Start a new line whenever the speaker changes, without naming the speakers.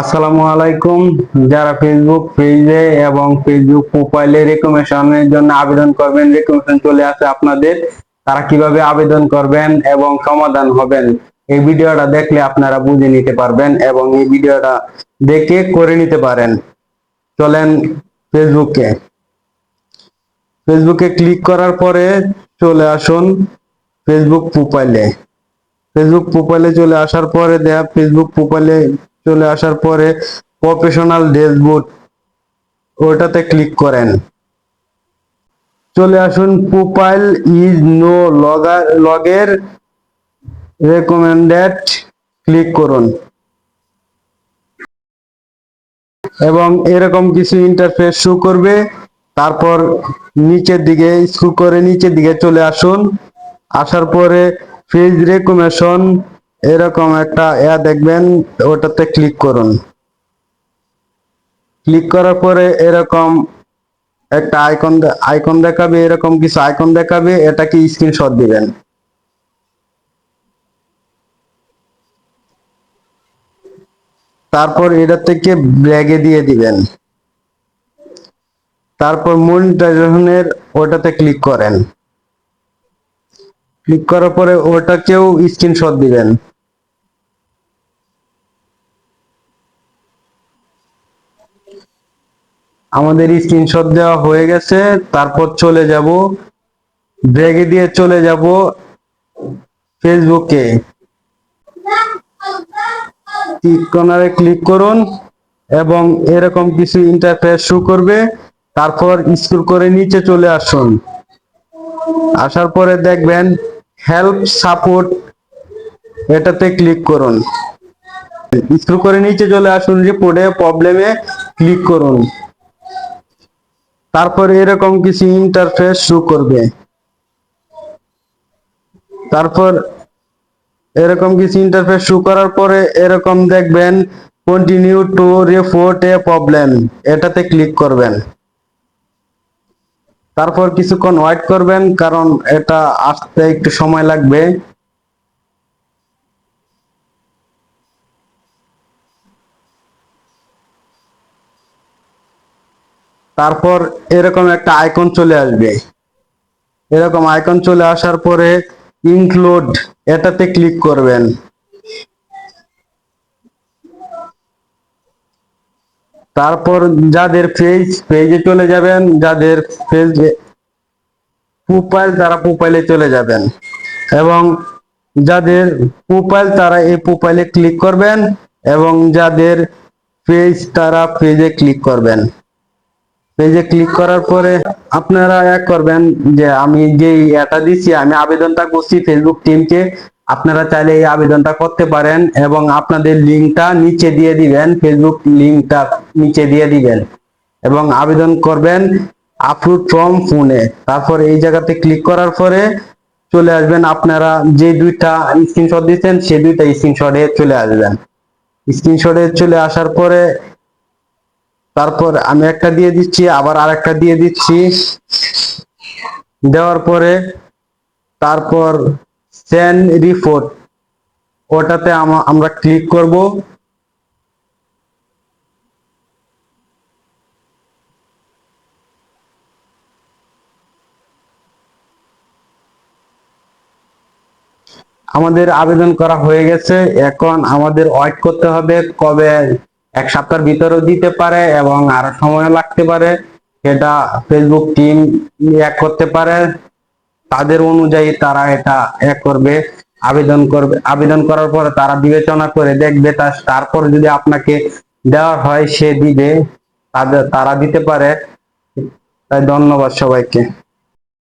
আসসালামু আলাইকুম। যারা ফেসবুক পেজে এবং ফেসবুক প্রোফাইলে রেকমেন্ডেশনের জন্য আবেদন করবেন, রেকমেন্ডেশন চলে আসে আপনাদের, তারা কিভাবে আবেদন করবেন এবং সমাধান হবেন, এই ভিডিওটা দেখলে আপনারা বুঝে নিতে পারবেন এবং এই ভিডিওটা দেখে করে নিতে পারেন। চলেন ফেসবুকে ফেসবুকে ক্লিক করার পরে চলে আসুন ফেসবুক প্রোফাইলে। ফেসবুক প্রোফাইলে চলে আসার পরে ফেসবুক প্রোফাইলে চলে আসার পরে প্রফেশনাল ড্যাশবোর্ড ওটাতে ক্লিক করেন। চলে আসুন প্রোফাইল ইজ নো লগের রেকমেন্ডেড ক্লিক করুন এবং এরকম কিছু ইন্টারফেস শো করবে। তারপর নিচের দিকে স্ক্রল করে নিচের দিকে চলে আসুন। আসার পরে পেজ রেকমেন্ডেশন এরকম একটা দেখবেন, ওটাতে ক্লিক করুন। ক্লিক করার পরে এরকম একটা আইকন দেখাবে, এরকম কিছু আইকন দেখাবে, এটাকে স্ক্রিনশট দিবেন। তারপর এটা থেকে ব্যাগে দিয়ে দিবেন। তারপর মনিটাইজেশনের ওটাতে ক্লিক করেন। ক্লিক করার পরে ওটাকেও স্ক্রিনশট দিবেন। আমাদের স্ক্রিনশট দেওয়া হয়ে গেছে। তারপর চলে যাব, ব্যাগে দিয়ে চলে যাব ফেসবুকে। কর্নারে ক্লিক করুন এবং এরকম কিছু ইন্টারফেস শো করবে। তারপর স্ক্রল করে নিচে চলে আসুন। আসার পরে দেখবেন হেল্প সাপোর্ট, এটাতে ক্লিক করুন। স্ক্রল করে নিচে চলে আসুন, রিপোর্টে প্রবলেমে ক্লিক করুন। তারপর এরকম কিছু ইন্টারফেস শো করবে। তারপর এরকম কিছু ইন্টারফেস শো করার পরে এরকম দেখবেন continue to report A problem, এটাতে ক্লিক করবেন। তারপর কিছুক্ষণ ওয়েট করবেন, কারণ এটা আসতে একটু সময় লাগবে। তারপর এরকম একটা আইকন চলে আসবে। এরকম আইকন চলে আসার পরে ইনক্লুড, এটাতে ক্লিক করবেন। তারপর যাদের পেজে চলে যাবেন, যাদের পেজে প্রোফাইল তারা প্রোফাইলে চলে যাবেন এবং যাদের প্রোফাইল তারা এই প্রোফাইলে ক্লিক করবেন এবং যাদের পেজ তারা পেজে ক্লিক করবেন। পেজে ক্লিক করার পরে আপনারা করবেন যে আমি যে এটা দিচ্ছি, আমি আবেদনটা করছি ফেসবুক টিমকে, আপনারা চাইলে এই আবেদনটা করতে পারেন এবং আপনাদের লিঙ্কটা নিচে দিয়ে দিবেন, ফেসবুক লিঙ্কটা নিচে দিয়ে দিবেন এবং আবেদন করবেন আপলোড ফ্রম ফোনে। তারপর এই জায়গাতে ক্লিক করার পরে চলে আসবেন, আপনারা যে দুইটা স্ক্রিনশট দিচ্ছেন সেই দুইটা স্ক্রিনশটে চলে আসবেন। স্ক্রিনশটে চলে আসার পরে তারপর আমি একটা দিয়ে দিচ্ছি, আবার আরেকটা দিয়ে দিচ্ছি। দেওয়ার পরে তারপর সেন্ড রিপোর্ট, ওটাতে আমরা ক্লিক করব। আমাদের আবেদন করা হয়ে গেছে। এখন আমাদের ওয়েট করতে হবে, কবে এক সপ্তাহের ভিতরেও দিতে পারে এবং আরো সময় লাগতে পারে। এটা ফেসবুক টিম করতে পারে, তাদের অনুযায়ী তারা এটা করবে, আবেদন করবে। আবেদন করার পরে তারা বিবেচনা করে দেখবে, তারপর যদি আপনাকে দেওয়া হয় সে দিবে, তারা দিতে পারে। তাই ধন্যবাদ সবাইকে।